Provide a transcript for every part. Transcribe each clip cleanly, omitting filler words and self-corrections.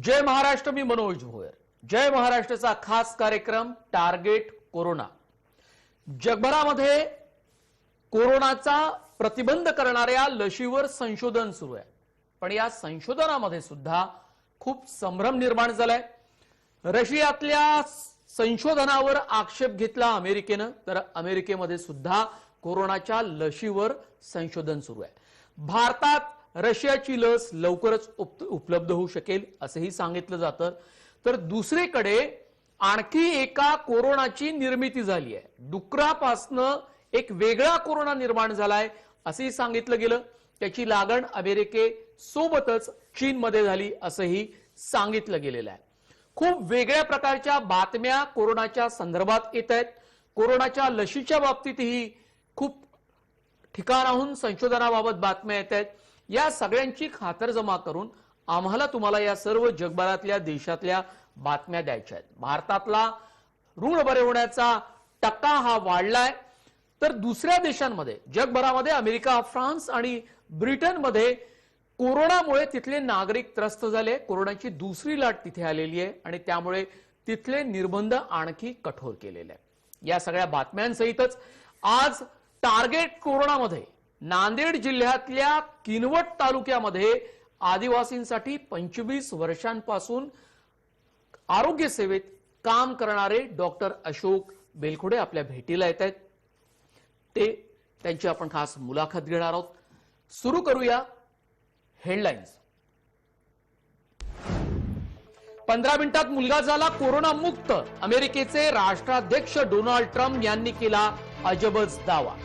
जय महाराष्ट्र, मी मनोज भोयर। जय महाराष्ट्राचा खास कार्यक्रम टार्गेट कोरोना। जगभरामध्ये कोरोनाचा प्रतिबंध करणाऱ्या लशीवर संशोधन सुरू आहे, पण या संशोधनामध्ये सुद्धा खूप संभ्रम निर्माण झालाय। रशियातल्या संशोधनावर आक्षेप घेतला अमेरिकेनं, तर अमेरिकेमध्ये सुद्धा कोरोनाच्या लशीवर संशोधन सुरू आहे। भारतात रशियाची लस लवकरच उपलब्ध होऊ शकेल असंही सांगितलं जातं। तर दुसरीकडे आणखी एका कोरोनाची निर्मिती झाली आहे। डुकरापासनं एक वेगळा कोरोना निर्माण झालाय असंही सांगितलं गेलं। त्याची लागण अमेरिकेसोबतच चीनमध्ये झाली असंही सांगितलं गेलेलं आहे। खूप वेगळ्या प्रकारच्या बातम्या कोरोनाच्या संदर्भात येत आहेत। कोरोनाच्या लशीच्या बाबतीतही खूप ठिकाणाहून संशोधनाबाबत बातम्या येत आहेत। या सगळ्यांची खातरजमा करून आम्हाला तुम्हाला या सर्व जगभरातल्या देशातल्या बातम्या द्यायच्या आहेत। भारतातला रुग्ण बरे होण्याचा टक्का हा वाढलाय, तर दुसऱ्या देशांमध्ये जगभरामध्ये अमेरिका, फ्रान्स आणि ब्रिटनमध्ये कोरोनामुळे तिथले नागरिक त्रस्त झाले। कोरोनाची दुसरी लाट तिथे आलेली आहे आणि त्यामुळे तिथले निर्बंध आणखी कठोर केलेले आहेत। या सगळ्या बातम्यांसहितच आज टार्गेट कोरोनामध्ये नांदेड जिल्ह्यातल्या किनवट तालुक्यामध्ये आदिवासींसाठी 25 वर्षांपासून आरोग्य सेवेत काम करणारे डॉक्टर अशोक बेलखोडे आपल्या भेटीला येत आहेत। त्यांची आपण खास मुलाखत घेणार आहोत। सुरू करूया हेडलाईन्स। 15 मिनिटात मुलगा झाला कोरोना मुक्त। अमेरिकेचे राष्ट्राध्यक्ष डोनाल्ड ट्रम्प यांनी केला अजबच दावा।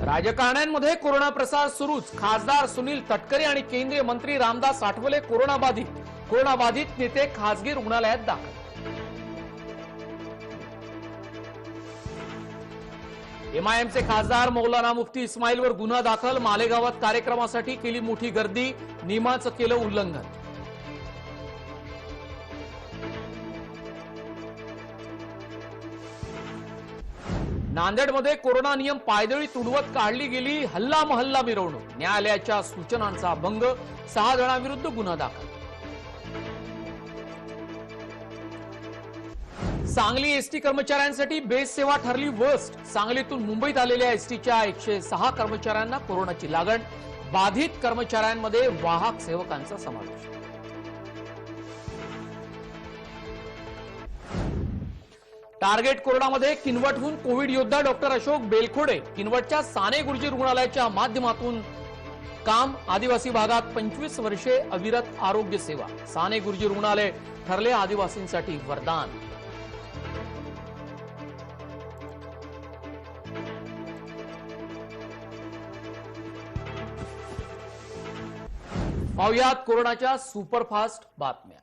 राजकारण्यांमध्ये कोरोना प्रसार सुरूच। खासदार सुनील तटकरे आणि केंद्रीय मंत्री रामदास आठवले कोरोना बाधित नेते खासगी रुग्णालयात दाखल। एमआयएमचे खासदार मौलाना मुफ्ती इस्माईलवर गुन्हा दाखल। मालेगावात कार्यक्रमासाठी केली मोठी गर्दी, नियमाचं केलं उल्लंघन। नांदेडमध्ये कोरोना नियम पायदळी तुडवत काढली गेली हल्ला महल्ला मिरवणूक। न्यायालयाच्या सूचनांचा भंग, 6 जणांविरुद्ध गुन्हा दाखल। सांगली एसटी कर्मचाऱ्यांसाठी बेस्ट सेवा ठरली वर्स्ट। सांगलीतून मुंबईत आलेल्या एसटीच्या 106 कर्मचाऱ्यांना कोरोनाची लागण। बाधित कर्मचाऱ्यांमध्ये वाहक सेवकांचा समावेश। टार्गेट कोरोनामध्ये किनवटहून कोविड योद्धा डॉक्टर अशोक बेलखोडे किनवटच्या साने गुरुजी रुग्णालयाच्या माध्यमातून काम। आदिवासी भागात 25 वर्षे अविरत आरोग्य सेवा। साने गुरुजी रुग्णालय ठरले आदिवासींसाठी वरदान। पाहुयात कोरोनाच्या सुपरफास्ट बातम्या।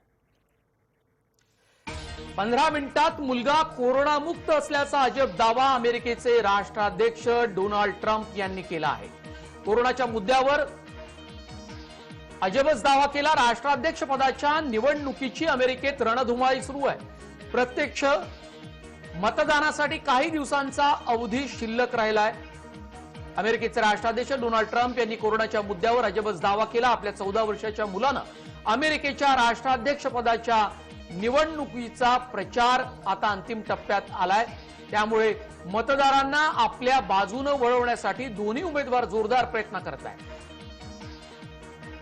15 मिनिटात मुलगा कोरोना मुक्त असल्याचा अजब दावा अमेरिकेचे राष्ट्राध्यक्ष डोनाल्ड ट्रम्प यांनी केला आहे। कोरोनाच्या मुद्द्यावर अजबच दावा केला। राष्ट्राध्यक्ष पदाच्या निवडणुकीची अमेरिकेत रणधुमाळी सुरू आहे। प्रत्यक्ष मतदानासाठी काही दिवसांचा अवधी शिल्लक राहिलाय। अमेरिकेचे राष्ट्राध्यक्ष डोनाल्ड ट्रम्प यांनी कोरोनाच्या मुद्द्यावर अजबच दावा केला। आपल्या 14 वर्षाच्या मुलानं अमेरिकेच्या राष्ट्राध्यक्ष पदाच्या निवडणुकीचा प्रचार आता अंतिम टप्प्यात आलाय। त्यामुळे मतदारांना आपल्या बाजूने वळवण्यासाठी दोन्ही उमेदवार जोरदार प्रयत्न करत आहेत।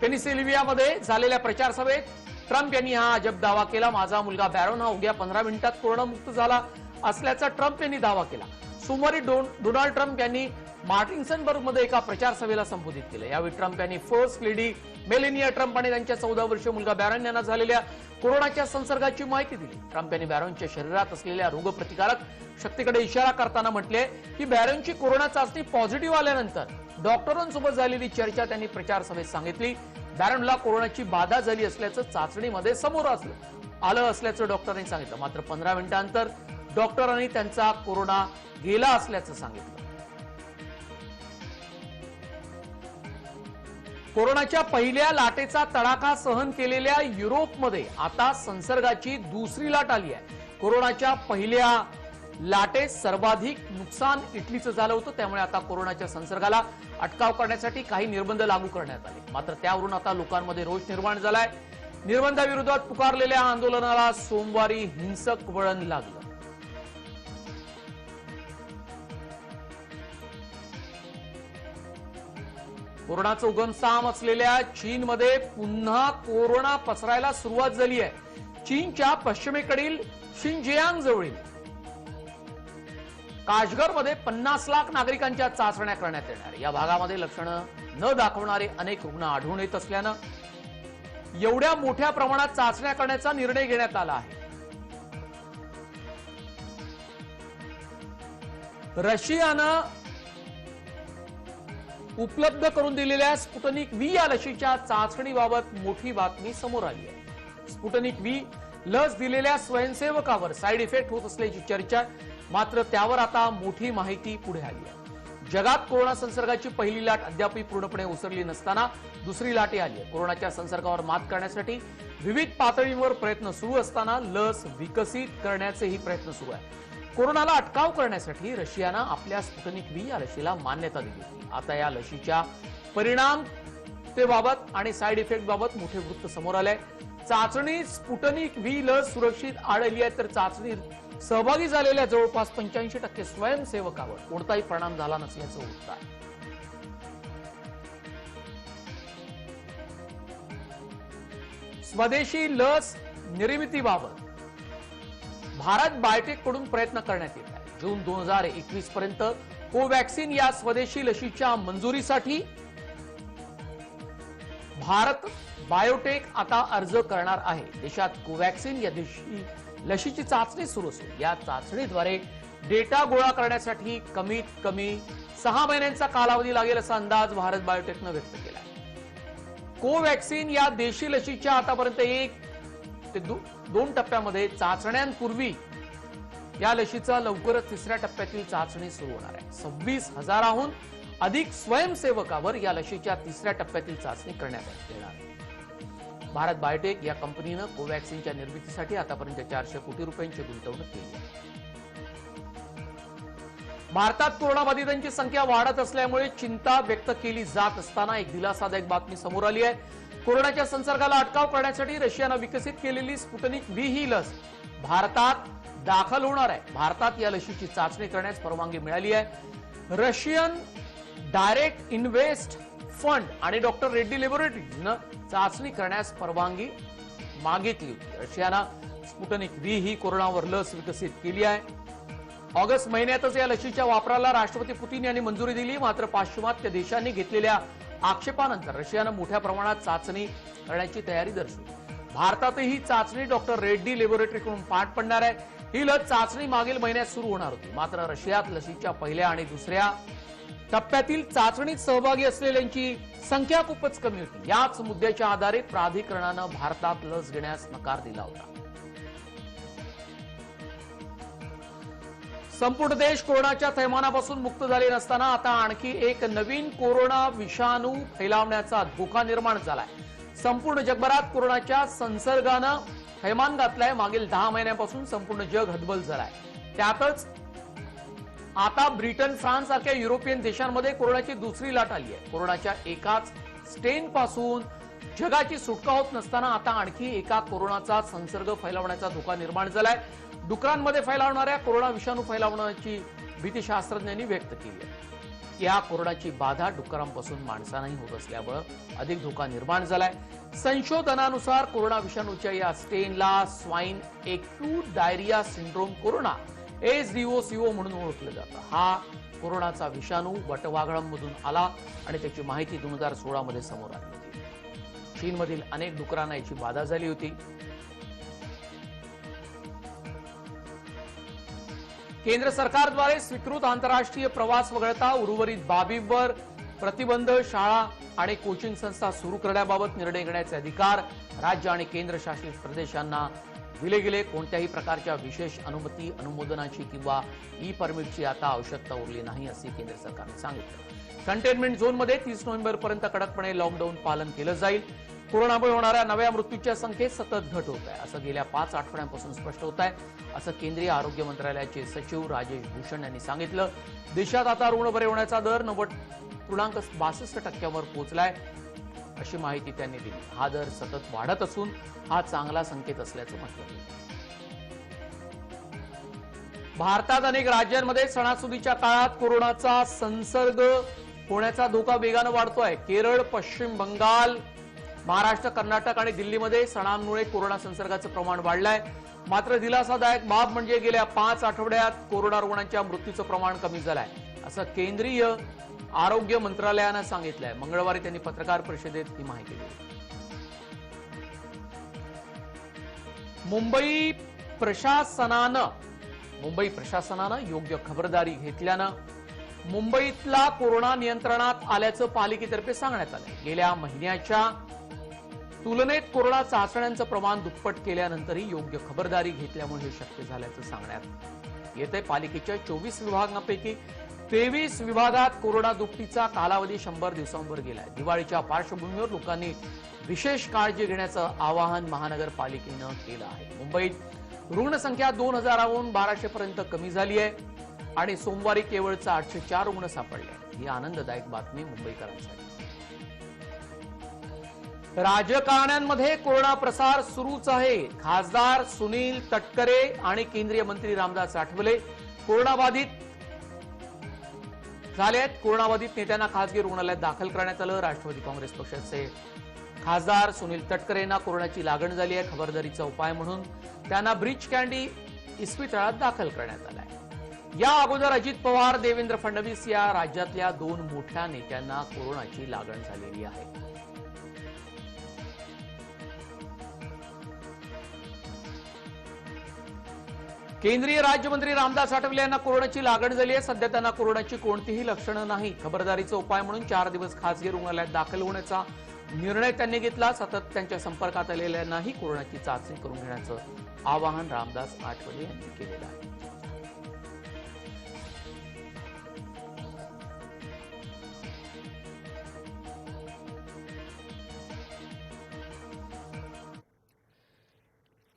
पेनिसिल्व्हियामध्ये झालेल्या प्रचार सभेत ट्रम्प यांनी हा अजब दावा केला। माझा मुलगा बॅरॉन हा अवघ्या 15 मिनिटात कोरोना मुक्त झाला असल्याचा ट्रम्प यांनी दावा केला। सोमवारी डोनाल्ड ट्रम्प यांनी मार्टिन्सनबर्गमध्ये एका प्रचार सभेला संबोधित केलं। यावेळी ट्रम्प यांनी फर्स्ट लेडी मेलेनिया ट्रम्प आणि त्यांच्या 14 वर्षीय मुलगा बॅरॉन यांना झालेल्या कोरोनाच्या संसर्गाची माहिती दिली। ट्रम्प यांनी बॅरॉनच्या शरीरात असलेल्या रोगप्रतिकारक शक्तीकडे इशारा करताना म्हटले की बॅरॉनची कोरोना चाचणी पॉझिटिव्ह आल्यानंतर डॉक्टरांसोबत झालेली चर्चा त्यांनी प्रचार सभेत सांगितली। बॅरॉनला कोरोनाची बाधा झाली असल्याचं चाचणीमध्ये समोर आलं असल्याचं डॉक्टरांनी सांगितलं। मात्र 15 मिनिटांनंतर डॉक्टरांनी त्यांचा कोरोना गेला असल्याचं सांगितलं। कोरोनाच्या पहिल्या लाटेचा तडाखा सहन केलेल्या युरोपमध्ये आता संसर्गाची दुसरी लाट आली आहे। कोरोनाच्या पहिल्या लाटेत सर्वाधिक नुकसान इटलीचं झालं होतं. त्यामुळे आता कोरोनाच्या संसर्गाला अटकाव करण्यासाठी काही निर्बंध लागू करण्यात आले. मात्र त्यावरून आता लोकांमध्ये रोष निर्माण झालाय. निर्बंधाविरोधात पुकारलेल्या आंदोलनाला सोमवारी हिंसक वळण लागलं. कोरोनाचं उगमस्थान असलेल्या चीनमध्ये पुन्हा कोरोना पसरायला सुरुवात झाली आहे. चीनच्या पश्चिमेकडील शिनजियांग जवळील काशगरमध्ये 50 लाख नागरिकांच्या चाचण्या करण्यात येणार. या भागामध्ये लक्षणं न दाखवणारे अनेक रुग्ण आढळून येत असल्यानं एवढ्या मोठ्या प्रमाणात चाचण्या करण्याचा निर्णय घेण्यात आला आहे. रशियानं उपलब्ध करून दिलेल्या स्पुटनिक व्ही या लशीच्या चाचणीबाबत मोठी बातमी समोर आली आहे. स्पुटनिक व्ही लस दिलेल्या स्वयंसेवकावर साईड इफेक्ट होत असल्याची चर्चा, मात्र त्यावर आता मोठी माहिती पुढे आली आहे. जगात कोरोना संसर्गाची पहिली लाट अद्यापही पूर्णपणे ओसरली नसताना दुसरी लाट आली आहे. कोरोनाच्या संसर्गावर मात करण्यासाठी विविध पातळींवर प्रयत्न सुरू असताना लस विकसित करण्याचेही प्रयत्न सुरू आहे. कोरोनाला अटकाव करण्यासाठी रशियानं आपल्या स्पुटनिक व्ही या लशीला मान्यता दिली होती. आता या लशीच्या परिणामतेबाबत आणि साईड इफेक्ट बाबत मोठे वृत्त समोर आलंय. चाचणी स्पुटनिक व्ही लस सुरक्षित आढळली आहे, तर चाचणीत सहभागी झालेल्या जवळपास 85% स्वयंसेवकावर कोणताही परिणाम झाला नसल्याचं वृत्त आहे. स्वदेशी लस निर्मितीबाबत भारत बायोटेक कडून प्रयत्न करण्यात येत आहे. जून 2021 पर्यंत कोवॅक्सिन या स्वदेशी लशीच्या मंजुरीसाठी भारत बायोटेक आता अर्ज करणार आहे. देशात कोवॅक्सिन या लशीची चाचणी सुरू असून या चाचणीद्वारे डेटा गोळा करण्यासाठी कमीत कमी 6 महिन्यांचा कालावधी लागेल असा अंदाज भारत बायोटेकनं व्यक्त केला आहे. कोवॅक्सिन या देशी लशीच्या आतापर्यंत 1 ते 2 टप्प्यामध्ये चाचण्यांपूर्वी या लशीचा लवकरच 3ऱ्या टप्प्यातील चाचणी सुरू होणार आहे. 26,000हून अधिक स्वयंसेवकावर या लशीच्या 3ऱ्या टप्प्यातील चाचणी करण्यात येणार आहे. भारत बायोटेक या कंपनीनं कोवॅक्सिनच्या निर्मितीसाठी आतापर्यंत 400 कोटी रुपयांची गुंतवणूक केली आहे. भारतात कोरोनाबाधितांची संख्या वाढत असल्यामुळे चिंता व्यक्त केली जात असताना एक दिलासादायक बातमी समोर आली आहे. कोरोनाच्या संसर्गाला अटकाव करण्यासाठी रशियानं विकसित केलेली स्पुटनिक व्ही ही लस भारतात दाखल होणार आहे. भारतात या लशीची चाचणी करण्यास परवानगी मिळाली आहे. रशियन डायरेक्ट इन्व्हेस्ट फंड आणि डॉक्टर रेड्डी लॅबोरेटरीजनं चाचणी करण्यास परवानगी मागितली होती. रशियानं स्पुटनिक व्ही ही कोरोनावर लस विकसित केली आहे. ऑगस्ट महिन्यातच या लशीच्या वापराला राष्ट्रपती पुतीन यांनी मंजुरी दिली. मात्र पाश्चिमात्य देशांनी घेतलेल्या आक्षेपानंतर रशियानं मोठ्या प्रमाणात चाचणी करण्याची तयारी दर्शवली. भारतातही चाचणी डॉक्टर रेड्डी लॅबोरेटरीकडून पार पडणार आहे. ही लस चाचणी मागील महिन्यात सुरू होणार होती. मात्र रशियात लशीच्या पहिल्या आणि दुसऱ्या टप्प्यातील चाचणीत सहभागी असलेल्यांची संख्या खूपच कमी होती. याच मुद्द्याच्या आधारे प्राधिकरणानं भारतात लस घेण्यास नकार दिला होता. संपूर्ण देश कोरोनाच्या थैमानापासून मुक्त झाले नसताना आता आणखी एक नवीन कोरोना विषाणू फैलावण्याचा धोका निर्माण झालाय. संपूर्ण जगभरात कोरोनाच्या संसर्गानं थैमान घातलाय. मागील 10 महिन्यांपासून संपूर्ण जग हतबल झालाय. त्यातच आता ब्रिटन, फ्रान्स सारख्या युरोपियन देशांमध्ये कोरोनाची दुसरी लाट आली आहे. कोरोनाच्या एकाच स्ट्रेन पासून जगाची सुटका होत नसताना आता आणखी एका कोरोनाचा संसर्ग फैलावण्याचा धोका निर्माण झालाय. डुकरांमध्ये फैलावणाऱ्या कोरोना विषाणू फैलावण्याची भीती शास्त्रज्ञांनी व्यक्त केली आहे. या कोरोनाची बाधा डुकरांपासून माणसांनाही होत असल्यामुळे अधिक धोका निर्माण झालाय. संशोधनानुसार कोरोना विषाणूच्या या स्ट्रेनला swine acute diarrhoea syndrome corona SDOCO म्हणून ओळखलं जातं. हा कोरोनाचा विषाणू वटवाघळांमधून आला आणि त्याची माहिती 2016 मध्ये समोर आली होती. चीनमधील अनेक डुकरांना याची बाधा झाली होती. केंद्र सरकारद्वारे स्वीकृत आंतरराष्ट्रीय प्रवास वगळता उर्वरित बाबींवर प्रतिबंध, शाळा आणि कोचिंग संस्था सुरू करण्याबाबत निर्णय घेण्याचे अधिकार राज्य आणि केंद्रशासित प्रदेशांना दिले गेले. कोणत्याही प्रकारच्या विशेष अनुमती, अनुमोदनाची किंवा ई परमिटची आता आवश्यकता उरली नाही, असे केंद्र सरकारने सांगितलं. कंटेनमेंट झोनमध्ये 30 नोव्हेंबरपर्यंत कडकपणे लॉकडाऊन पालन केलं जाईल. कोरोनामुळे होणाऱ्या नव्या मृत्यूच्या संख्येत सतत घट होत आहे असं गेल्या 5 आठवड्यांपासून स्पष्ट होत आहे असं केंद्रीय आरोग्य मंत्रालयाचे सचिव राजेश भूषण यांनी सांगितलं। देशात आता रुग्ण बरे होण्याचा दर 90.62% पोहोचलाय अशी माहिती त्यांनी दिली। हा दर सतत वाढत असून हा चांगला संकेत असल्याचं म्हटलं। भारतात अनेक राज्यांमध्ये सणासुदीच्या काळात कोरोनाचा संसर्ग होण्याचा धोका वेगाने वाढतोय। केरळ, पश्चिम बंगाल, महाराष्ट्र, कर्नाटक आणि दिल्लीमध्ये सणांमुळे कोरोना संसर्गाचं प्रमाण वाढलंय। मात्र दिलासादायक बाब म्हणजे गेल्या 5 आठवड्यात कोरोना रुग्णांच्या मृत्यूचं प्रमाण कमी झालंय असं केंद्रीय आरोग्य मंत्रालयानं सांगितलंय। मंगळवारी त्यांनी पत्रकार परिषदेत ही माहिती दिली। मुंबई प्रशासनानं योग्य खबरदारी घेतल्यानं मुंबईतला कोरोना नियंत्रणात आल्याचं पालिकेतर्फे सांगण्यात आलं। गेल्या महिन्याच्या तुलनेत कोरोना चाचण्यांचं प्रमाण दुप्पट केल्यानंतरही योग्य खबरदारी घेतल्यामुळे हे शक्य झाल्याचं सांगण्यात येतंय। पालिकेच्या 24 विभागांपैकी 23 विभागात कोरोना दुपटीचा कालावधी 100 दिवसांवर गेलाय। दिवाळीच्या पार्श्वभूमीवर लोकांनी विशेष काळजी घेण्याचं आवाहन महानगरपालिकेनं केलं आहे। मुंबईत रुग्णसंख्या 2000हून 1200 पर्यंत कमी झाली आहे आणि सोमवारी केवळचा 804 रुग्ण सापडले। ही आनंददायक बातमी मुंबईकरांसाठी। राजकारण्यांमध्ये कोरोना प्रसार सुरूच आहे। खासदार सुनील तटकरे आणि केंद्रीय मंत्री रामदास आठवले कोरोनाबाधित झाले आहेत। कोरोनाबाधित नेत्यांना खासगी रुग्णालयात दाखल करण्यात आलं। राष्ट्रवादी काँग्रेस पक्षाचे खासदार सुनील तटकरे यांना कोरोनाची लागण झाली आहे। खबरदारीचा उपाय म्हणून त्यांना ब्रीच कँडी इस्पितळात दाखल करण्यात आलं आहे। या अगोदर अजित पवार, देवेंद्र फडणवीस या राज्यातल्या 2 मोठ्या नेत्यांना कोरोनाची लागण झालेली आहे। केंद्रीय राज्यमंत्री रामदास आठवले यांना कोरोनाची लागण झाली आहे। सध्या त्यांना कोरोनाची कोणतीही लक्षणं नाही। खबरदारीचा उपाय म्हणून 4 दिवस खासगी रुग्णालयात दाखल होण्याचा निर्णय त्यांनी घेतला। सतत त्यांच्या संपर्कात आलेल्यांनाही कोरोनाची चाचणी करून घेण्याचं आवाहन रामदास आठवले यांनी केलेलं आहे।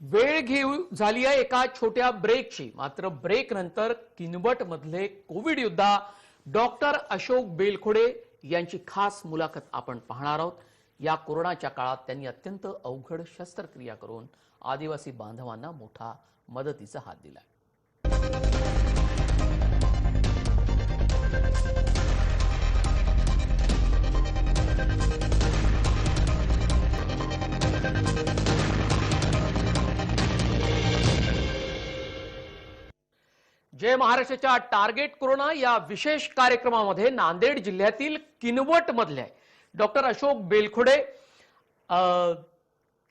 वेळ घेऊ झाली आहे एका छोट्या ब्रेकची। मात्र ब्रेक नंतर किनवट मधले कोविड योद्धा डॉक्टर अशोक बेलखोडे यांची खास मुलाखत आपण पाहणार आहोत। या कोरोनाच्या काळात त्यांनी अत्यंत अवघड शस्त्रक्रिया करून आदिवासी बांधवांना मोठा मदतीचा हात दिला। जय महाराष्ट्राच्या टार्गेट कोरोना या विशेष कार्यक्रमामध्ये नांदेड जिल्ह्यातील किनवट मधले डॉक्टर अशोक बेलखोडे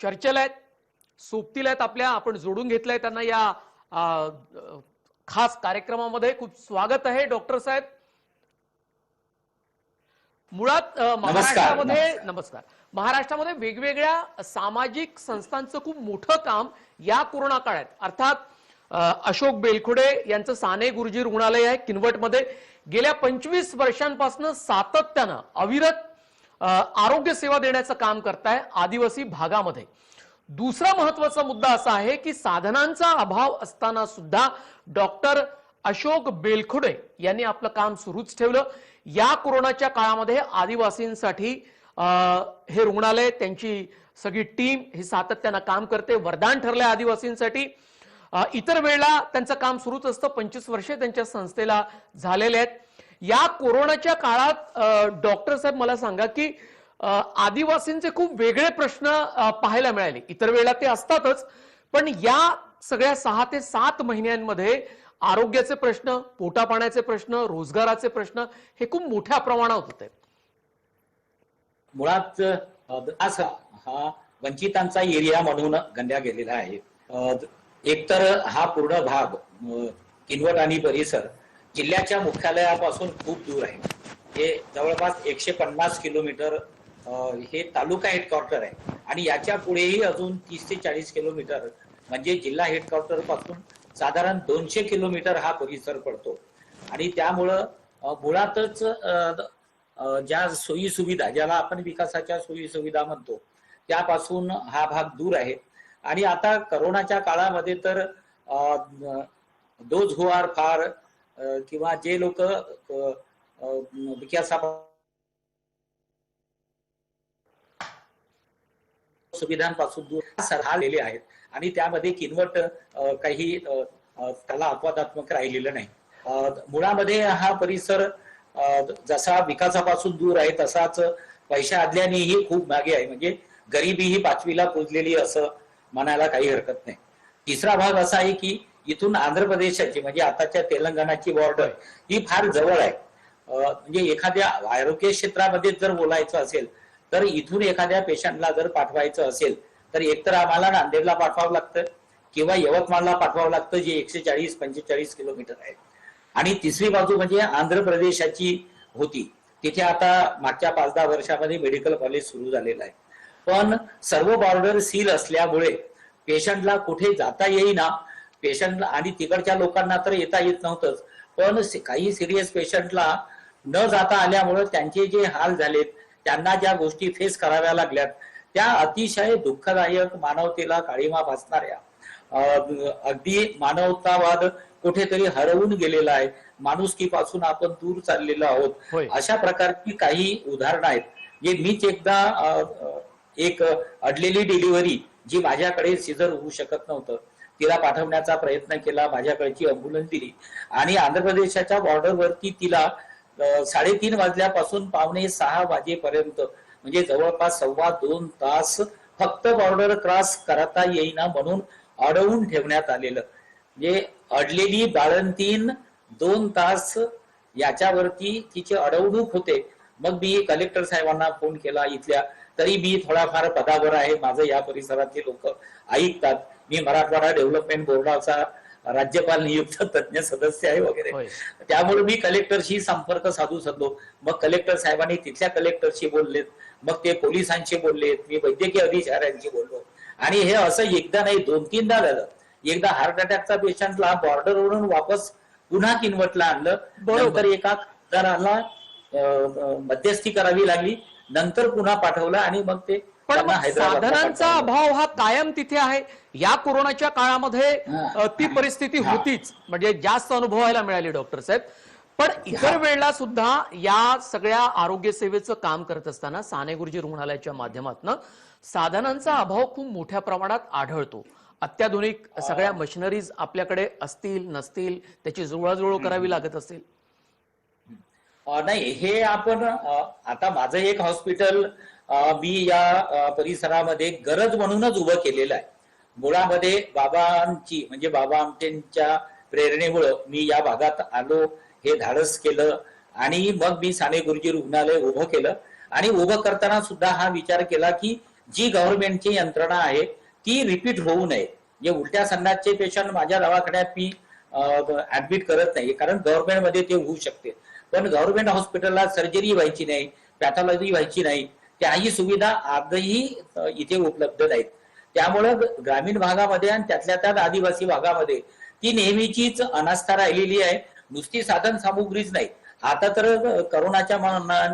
चर्चेला आहेत, सोबतीला आहेत आपल्या। आपण जोडून घेतलंय त्यांना या खास कार्यक्रमामध्ये। खूप स्वागत आहे डॉक्टर साहेब। मुळात महाराष्ट्रामध्ये वेगवेगळ्या सामाजिक संस्थांचं खूप मोठं काम या कोरोना काळात, अर्थात अशोक बेलखोडे यांचं साने गुरुजी रुग्णालय आहे किनवटमध्ये। गेल्या 25 वर्षांपासून सातत्यानं अविरत आरोग्य सेवा देण्याचं काम करताय आदिवासी भागामध्ये। दुसरा महत्त्वाचा मुद्दा असा आहे की साधनांचा अभाव असताना सुद्धा डॉक्टर अशोक बेलखोडे यांनी आपलं काम सुरूच ठेवलं। या कोरोनाच्या काळामध्ये आदिवासींसाठी हे रुग्णालय, त्यांची सगळी टीम हे सातत्यानं काम करते, वरदान ठरलंय आदिवासींसाठी। इतर वेळेला त्यांचं काम सुरूच असतं। 25 वर्षे त्यांच्या संस्थेला झालेले आहेत। या कोरोनाच्या काळात डॉक्टर साहेब मला सांगा की आदिवासींचे खूप वेगळे प्रश्न पाहायला मिळाले। इतर वेळेला ते असतातच, पण या सगळ्या 6 ते 7 महिन्यांमध्ये आरोग्याचे प्रश्न, पोटापाण्याचे प्रश्न, रोजगाराचे प्रश्न हे खूप मोठ्या प्रमाणात होते। मुळात हा वंचितांचा एरिया म्हणून गणला गेलेला आहे। एकतर हा पूर्ण भाग किनवट आणि परिसर जिल्ह्याच्या मुख्यालयापासून खूप दूर आहे। हे जवळपास 150 किलोमीटर हे तालुका हेडक्वार्टर आहे आणि याच्या पुढेही अजून 30 ते 40 किलोमीटर म्हणजे जिल्हा हेडक्वार्टर पासून साधारण 200 किलोमीटर हा परिसर पडतो। आणि त्यामुळं मुळातच ज्या सोयी सुविधा, ज्याला आपण विकासाच्या सोयी सुविधा म्हणतो, त्यापासून हा भाग दूर आहे. आणि आता करोनाच्या काळामध्ये तर दोज हु आर फार किंवा जे लोक विकासापासून सुविधांपासून दूर सरहालेले आहेत आणि त्यामध्ये किनवट काही त्याला अपवादात्मक राहिलेलं नाही. मुळामध्ये हा परिसर जसा विकासापासून दूर आहे तसाच पैशा आदल्यानेही खूप मागे आहे. म्हणजे गरिबी ही 5वीला पोचलेली असं म्हणायला काही हरकत नाही. तिसरा भाग असा आहे की इथून आंध्र प्रदेशाची म्हणजे आताच्या तेलंगणाची बॉर्डर ही फार जवळ आहे. म्हणजे एखाद्या आरोग्य क्षेत्रामध्ये जर बोलायचं असेल तर इथून एखाद्या पेशंटला जर पाठवायचं असेल तर एकतर आम्हाला नांदेडला पाठवावं लागतं किंवा यवतमाळला पाठवावं लागतं, जे 140-45 किलोमीटर आहे. आणि तिसरी बाजू म्हणजे आंध्र प्रदेशाची होती, तिथे आता मागच्या 5-10 वर्षामध्ये मेडिकल कॉलेज सुरू झालेलं आहे. पण सर्व बॉर्डर सील असल्यामुळे पेशंटला कुठे जाता येईना. पेशंट आणि तिकडच्या लोकांना तर येता येत नव्हतंच, पण काही सिरियस पेशंटला न जाता आल्यामुळे त्यांचे जे हाल झालेत, त्यांना ज्या गोष्टी फेस कराव्या लागल्यात त्या अतिशय दुःखदायक, मानवतेला काळीमा फासणाऱ्या, अगदी मानवतावाद कुठेतरी हरवून गेलेला आहे, माणुसकीपासून आपण दूर चाललेलो आहोत, अशा प्रकारची काही उदाहरणं आहेत. जे मीच एकदा एक अडलेली डिलिव्हरी जी माझ्याकडे सिझर होऊ शकत नव्हतं, तिला पाठवण्याचा प्रयत्न केला, माझ्याकडची अँब्युलन्स दिली आणि आंध्र प्रदेशाच्या बॉर्डरवरती तिला 3:30 वाजल्यापासून 5:45 वाजेपर्यंत म्हणजे जवळपास 2.25 तास फक्त बॉर्डर क्रॉस करता येईना म्हणून अडवून ठेवण्यात आलेलं. म्हणजे अडलेली बाळंतीण 2 तास याच्यावरती तिची अडवणूक होते. मग मी कलेक्टर साहेबांना फोन केला इथल्या, तरी मी थोडाफार पदावर आहे, माझं या परिसरातले लोक ऐकतात, मी मराठवाडा डेव्हलपमेंट बोर्डाचा राज्यपाल नियुक्त तज्ञ सदस्य आहे वगैरे, त्यामुळे मी कलेक्टरशी संपर्क साधू शकलो. मग कलेक्टर साहेबांनी तिथल्या कलेक्टरशी बोललेत, मग ते पोलिसांशी बोललेत, मी वैद्यकीय अधिकाऱ्यांशी बोललो आणि हे असं एकदा नाही 2-3दा झालं. एकदा हार्ट अटॅकचा पेशंटला बॉर्डरवरून वापस पुन्हा किनवटला आणलं, नंतर एका खासदाराला मध्यस्थी करावी लागली, नंतर पुन्हा पाठवलं आणि मग ते पण साधनांचा अभाव हा कायम तिथे आहे. या कोरोनाच्या काळामध्ये ती परिस्थिती होतीच, म्हणजे जास्त अनुभवायला मिळाली डॉक्टर साहेब. पण इतर वेळेला सुद्धा या सगळ्या आरोग्य सेवेचं काम करत असताना साने गुरुजी रुग्णालयाच्या माध्यमातून साधनांचा अभाव खूप मोठ्या प्रमाणात आढळतो. अत्याधुनिक सगळ्या मशिनरीज आपल्याकडे असतील नसतील, त्याची जुळवाजुळव करावी लागत असेल. नाही, हे आपण आता माझं एक हॉस्पिटल मी या परिसरामध्ये गरज म्हणूनच उभं केलेलं आहे. मुळामध्ये बाबांची म्हणजे बाबा आमटेंच्या प्रेरणेमुळं मी या भागात आलो, हे धाडस केलं आणि मग मी साने गुरुजी रुग्णालय उभं केलं. आणि उभं करताना सुद्धा हा विचार केला की जी गव्हर्नमेंटची यंत्रणा आहे ती रिपीट होऊ नये. जे उलट्या संडासचे पेशंट माझ्या दवाखान्यात मी ऍडमिट करत नाही, कारण गव्हर्नमेंटमध्ये ते होऊ शकते, पण गव्हर्नमेंट हॉस्पिटलला सर्जरी व्हायची नाही, पॅथॉलॉजी व्हायची नाही, त्याही सुविधा आजही इथे उपलब्ध नाहीत. त्यामुळं ग्रामीण भागामध्ये आणि त्यातल्या त्यात आदिवासी भागामध्ये ती नेहमीचीच अनास्था राहिलेली आहे. नुसती साधन सामुग्रीच नाही, आता तर करोनाच्या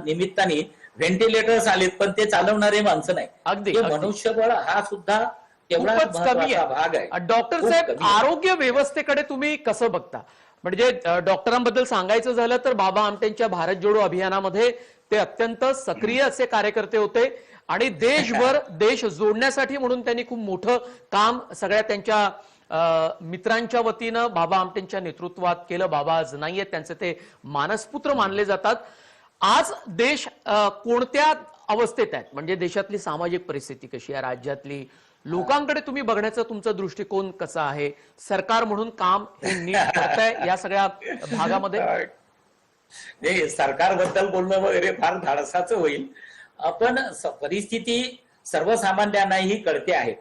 निमित्ताने व्हेंटिलेटर्स आलेत, पण ते चालवणारे माणसं नाही. अगदी मनुष्यबळ हा सुद्धा तेवढाच महत्त्वाचा भाग आहे. डॉक्टर साहेब, आरोग्य व्यवस्थेकडे तुम्ही कसं बघता? म्हणजे डॉक्टरांबद्दल सांगायचं झालं तर बाबा आमटेंच्या भारत जोडो अभियानामध्ये ते अत्यंत सक्रिय असे कार्यकर्ते होते आणि देशभर देश जोडण्यासाठी म्हणून त्यांनी खूप मोठं काम सगळ्या त्यांच्या मित्रांच्या वतीनं बाबा आमटेंच्या नेतृत्वात केलं. बाबा आज नाहीये, त्यांचे ते मानसपुत्र मानले जातात. आज देश कोणत्या अवस्थेत आहे, म्हणजे देशातली सामाजिक परिस्थिती कशी आहे, राज्यातली लोकांकडे तुम्ही बघण्याचा तुमचा दृष्टिकोन कसा आहे, सरकार म्हणून काम हे नीट करताय या सगळ्या भागामध्ये? नाही, सरकारबद्दल बोलणं वगैरे फार धाडसाचं होईल, पण परिस्थिती सर्वसामान्यांनाही कळते आहे.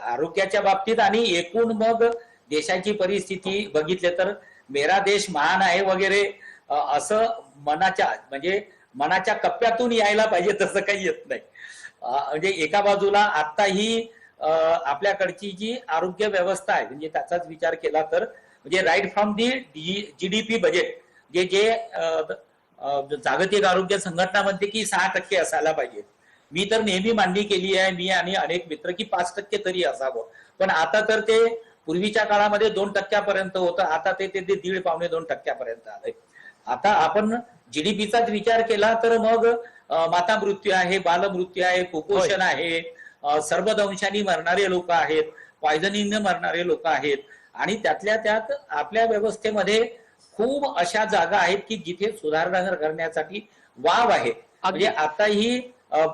आरोग्याच्या बाबतीत आणि एकूण मग देशाची परिस्थिती बघितले तर मेरा देश महान आहे वगैरे असं मनाच्या कप्प्यातून यायला पाहिजे, तसं काही येत नाही. म्हणजे एका बाजूला आताही आपल्याकडची जी आरोग्य व्यवस्था आहे म्हणजे त्याचाच विचार केला तर म्हणजे right from the GDP budget जे जागतिक आरोग्य संघटना म्हणते की 6% असायला पाहिजे. मी तर नेहमी मांडणी केली आहे, मी आणि अनेक मित्र, की 5% तरी असावं. पण आता तर ते पूर्वीच्या काळामध्ये 2% होतं, आता ते 1.5-2% आलंय. आता आपण जीडीपीचाच विचार केला तर मग माता मृत्यू आहे, बालमृत्यू आहे, कुपोषण आहे, सर्वदंशाने मरणारे लोक आहेत, पॉयझनिंगने मरणारे लोक आहेत, आणि त्यातल्या त्यात आपल्या व्यवस्थेमध्ये खूप अशा जागा आहेत की जिथे सुधारणा करण्यासाठी वाव आहे. म्हणजे आताही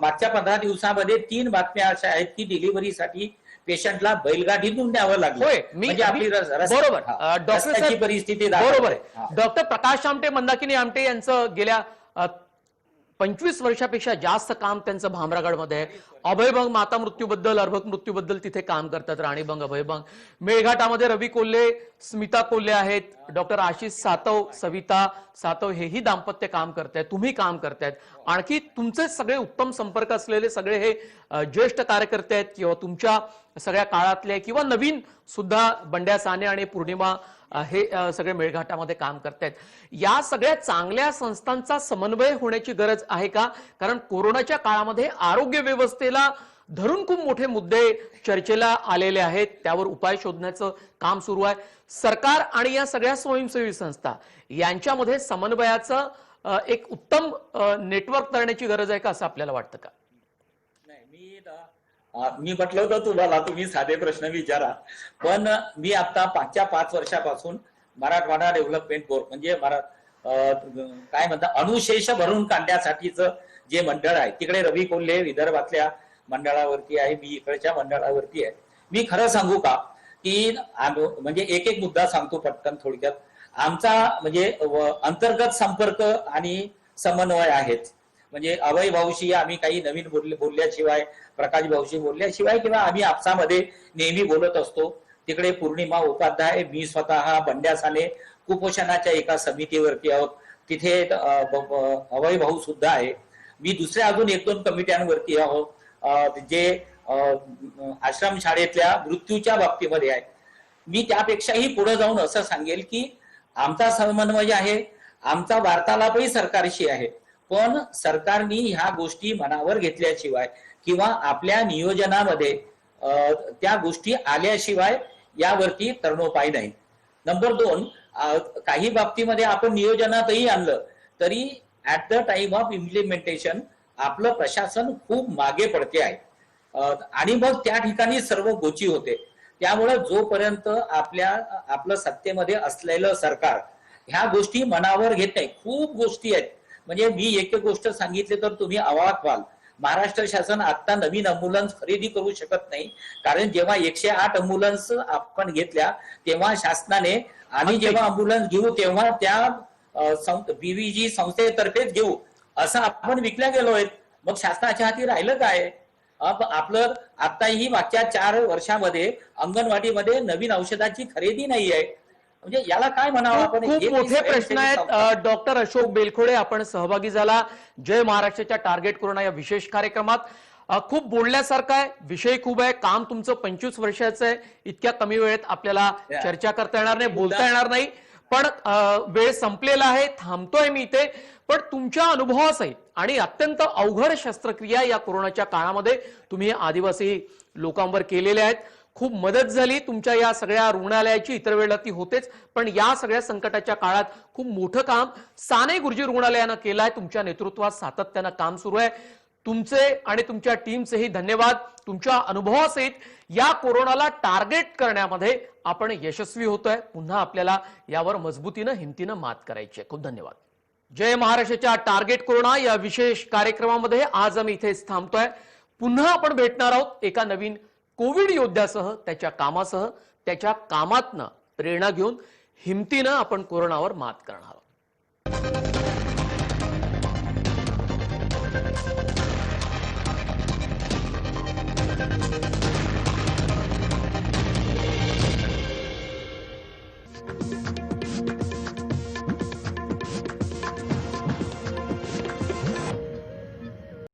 मागच्या 15 दिवसामध्ये 3 बातम्या अशा आहेत की डिलिव्हरीसाठी पेशंटला बैलगाडीतून न्यावं लागलं. होय, म्हणजे आपली बरोबर डॉक्टर रस्त्याची साहेब परिस्थिती बरोबर आहे. डॉक्टर प्रकाश आमटे, मंदाकिनी आमटे यांचं गेल्या 25 वर्षापेक्षा जास्त काम त्यांचं भामरागडमध्ये आहे. अभयभंग माता मृत्यूबद्दल, अर्भक मृत्यूबद्दल तिथे काम करतात. राणीबंग, अभयभंग. मेळघाटामध्ये रवी कोल्हे, स्मिता कोल्हे आहेत. डॉक्टर आशिष सातव, सविता सातव हेही दाम्पत्य काम करतायत, तुम्ही काम करतायत. आणखी तुमचे सगळे उत्तम संपर्क असलेले सगळे हे ज्येष्ठ कार्यकर्ते आहेत, किंवा तुमच्या सगळ्या काळातले किंवा नवीन सुद्धा बंड्या साने आणि पूर्णिमा हे सगळे मेळघाटामध्ये काम करतायत. या सगळ्या चांगल्या संस्थांचा समन्वय होण्याची गरज आहे का? कारण कोरोनाच्या काळामध्ये आरोग्य व्यवस्थेला धरून खूप मोठे मुद्दे चर्चेला आलेले आहेत, त्यावर उपाय शोधण्याचं काम सुरू आहे. सरकार आणि या सगळ्या स्वयंसेवी संस्था यांच्यामध्ये समन्वयाचं एक उत्तम नेटवर्क करण्याची गरज आहे का, असं आपल्याला वाटतं का? मी म्हटलं होतं तुम्हाला, तुम्ही साधे प्रश्न विचारा, पण मी आता 5 वर्षापासून मराठवाडा डेव्हलपमेंट बोर्ड म्हणजे काय म्हणतात अनुशेष भरून काढण्यासाठीच जे मंडळ आहे, तिकडे रवी कोल्हे विदर्भातल्या मंडळावरती आहे, मी इकडच्या मंडळावरती आहे. मी खरं सांगू का की म्हणजे एक मुद्दा सांगतो पटकन थोडक्यात. आमचा म्हणजे अंतर्गत संपर्क आणि समन्वय आहेत. म्हणजे अभय भाऊशी आम्ही काही नवीन बोलल्याशिवाय, प्रकाश भाऊशी बोलल्याशिवाय, किंवा आम्ही आपसामध्ये नेहमी बोलत असतो. तिकडे पूर्णिमा उपाध्याय, मी स्वतः, बंड्या साने कुपोषणाच्या एका समितीवरती आहोत, तिथे अभय भाऊ सुद्धा आहे. मी दुसऱ्या अजून 1-2 कमिट्यांवरती आहोत, जे आश्रम शाळेतल्या मृत्यूच्या बाबतीमध्ये आहे. मी त्यापेक्षाही पुढे जाऊन असं सांगेल की आमचा समन्वय आहे, आमचा वार्तालापही सरकारशी आहे, पण सरकारने ह्या गोष्टी मनावर घेतल्याशिवाय किंवा आपल्या नियोजनामध्ये त्या गोष्टी आल्याशिवाय यावरती तरणोपाय नाही. नंबर 2, काही बाबतीमध्ये आपण नियोजनातही आणलं तरी at the time of implementation आपलं प्रशासन खूप मागे पडते आहे, आणि मग त्या ठिकाणी सर्व गोची होते. त्यामुळे जोपर्यंत आपलं सत्तेमध्ये असलेलं सरकार ह्या गोष्टी मनावर घेत नाही, खूप गोष्टी आहेत. म्हणजे मी एक गोष्ट सांगितली तर तुम्ही अवाक व्हाल. महाराष्ट्र शासन आता नवीन अँब्युलन्स खरेदी करू शकत नाही, कारण जेव्हा 108 अँब्युलन्स आपण घेतल्या तेव्हा शासनाने, आम्ही जेव्हा अँब्युलन्स घेऊ तेव्हा त्या बीव्हीजी संस्थेतर्फेच घेऊ असं आपण विकल्या गेलोय. मग शासनाच्या हाती राहिलं काय? आपलं आताही मागच्या 4 वर्षामध्ये अंगणवाडीमध्ये नवीन औषधाची खरेदी नाही आहे. म्हणजे याला काय म्हणावं आपण? खूप मोठे प्रश्न आहेत. डॉक्टर अशोक बेलखोडे, आपण सहभागी झाला जय महाराष्ट्राच्या टार्गेट कोरोना या विशेष कार्यक्रमात. खूप बोलण्यासारखं आहे, विषय खूप आहे, काम तुमचं 25 वर्षाचं आहे. इतक्या कमी वेळेत आपल्याला चर्चा करता येणार नाही, बोलता येणार नाही, पण वेळ संपलेला आहे. थांबतोय मी इथे. पण तुमच्या अनुभवासहित आणि अत्यंत अवघड शस्त्रक्रिया या कोरोनाच्या काळामध्ये तुम्ही आदिवासी लोकांवर केलेल्या आहेत. खूप मदत झाली तुमच्या या सगळ्या रुग्णालयाची, इतर वेळेला ती होतेच, पण या सगळ्या संकटाच्या काळात खूप मोठं काम साने गुरुजी रुग्णालयानं केलं आहे. तुमच्या नेतृत्वात सातत्यानं काम सुरू आहे. तुमचे आणि तुमच्या टीमचेही धन्यवाद. तुमच्या अनुभवासहित या कोरोनाला टार्गेट करण्यामध्ये आपण यशस्वी होतोय. पुन्हा आपल्याला यावर मजबूतीनं, हिमतीनं मात करायची आहे. खूप धन्यवाद. जय महाराष्ट्राच्या टार्गेट कोरोना या विशेष कार्यक्रमामध्ये आज आम्ही इथेच थांबतोय. पुन्हा आपण भेटणार आहोत एका नवीन कोविड योद्ध्यासह, त्याच्या कामासह. त्याच्या कामातनं प्रेरणा घेऊन हिमतीनं आपण कोरोनावर मात करणार आहोत.